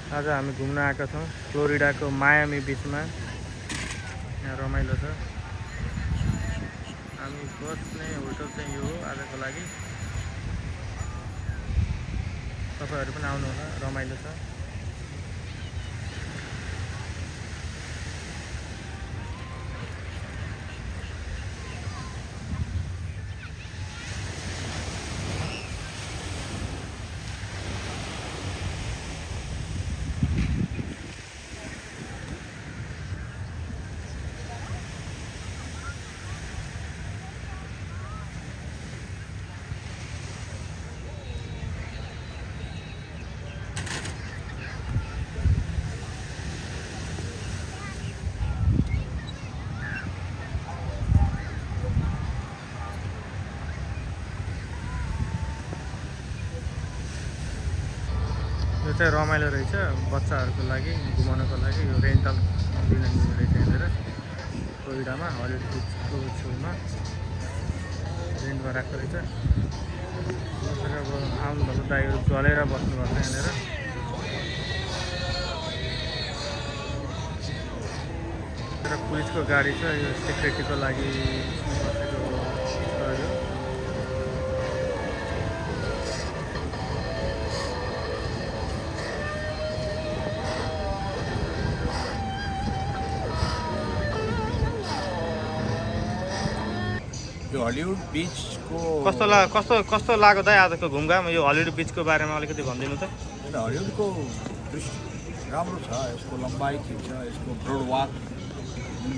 आज हामी घुम्न आएका छौँ फ्लोरिडाको मायामी बिचमा। यहाँ रमाइलो छ। हामी बस्ने होटल चाहिँ यो हो आजको लागि। तपाईहरु पनि आउनु होला, रमाइलो छ। यो चाहिँ रमाइलो रहेछ बच्चाहरूको लागि घुमाउनको लागि। यो रेन्टल दिने रहेछ यहाँनिर फ्लोरिडामा हलिउड बिचको छेउमा रेन्टमा राखेको रहेछ। बसेर अब आउनुभएको दाइहरू चलेर बस्नुभएको छ यहाँनिर। र पुलिसको गाडी छ, यो सेक्युरिटीको लागि बसेको छ यो। यो हलिउड बिचको कस्तो लाग्यो दाइ आजको घुमघाम? यो हलिउड बिचको बारेमा अलिकति भनिदिनु त। हलिउडको दृश्य राम्रो छ। यसको लम्बाइ ठिक छ। यसको ब्रोड वाक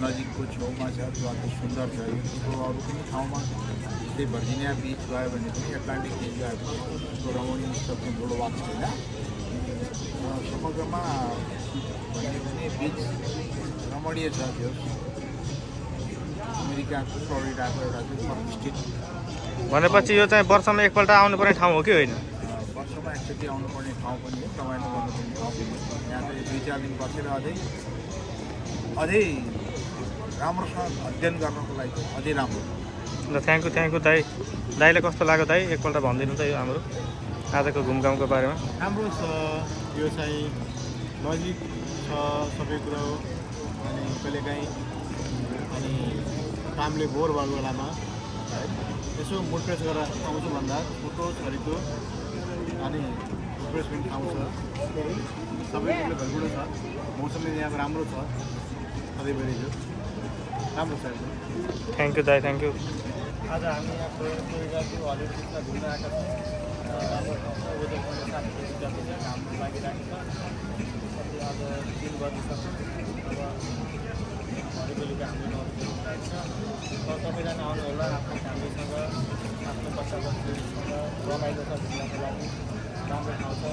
नजिकको छेउमा छ, त्यो अति सुन्दर छ। यसको अरू कुनै ठाउँमा जस्तै भर्जिनिया बिच गयो भने पनि एटलान्टिक बिच गयो भने यसको रमणीय सक्ने ब्रोड वाक छैन। समग्रमा भन्यो भने बिच रमणीय छ। त्यो अमेरिकाको फ्लोरिडाको एउटा चाहिँ प्रतिष्ठित भनेपछि यो चाहिँ वर्षमा एकपल्ट आउनुपर्ने ठाउँ हो कि होइन? वर्षमा एकचोटि आउनुपर्ने ठाउँ पनि हो, रमाइलो गर्नुपर्ने ठाउँ पनि हो। यहाँ चाहिँ 2-4 दिन बसेर अझै राम्रोसँग अध्ययन गर्नको लागि चाहिँ अझै राम्रो। ल थ्याङ्क यू दाइ। दाइले कस्तो लाग्यो दाइ एकपल्ट भनिदिनु त यो हाम्रो आजको घुमघामको बारेमा। राम्रो छ। यो चाहिँ नजिक छ सबै कुरो। अनि कहिलेकाहीँ अनि कामले बोर भएको बेलामा है यसो मुड फ्रेस गरेर आउँछु भन्दा फोटो छरितो अनि रिफ्रेसमेन्ट आउँछ। सबै कुरो भइगुणो छ। मौसम यहाँ राम्रो छ सधैँभरि जो राम्रो छ। थ्याङ्क यू दाइ, थ्याङ्क यू। आज हामी यहाँ फ्लोरिडाको हलिउड बिचमा घुम्न आएका छौँ। राम्रो ठाउँ छ। वेदर पनि 7 जति छ, घाम लागिरहेको छ। आज 3 बजिसक्यो। अब बेलुका हाम्रो 9 बजी फ्लाइट छ। सबैजना आउनु होला आफ्नो फ्यामिलीसँग, आफ्नो बच्चाबच्चीसँग। रमाइलो छ घुम्नको लागि, राम्रो ठाउँ छ।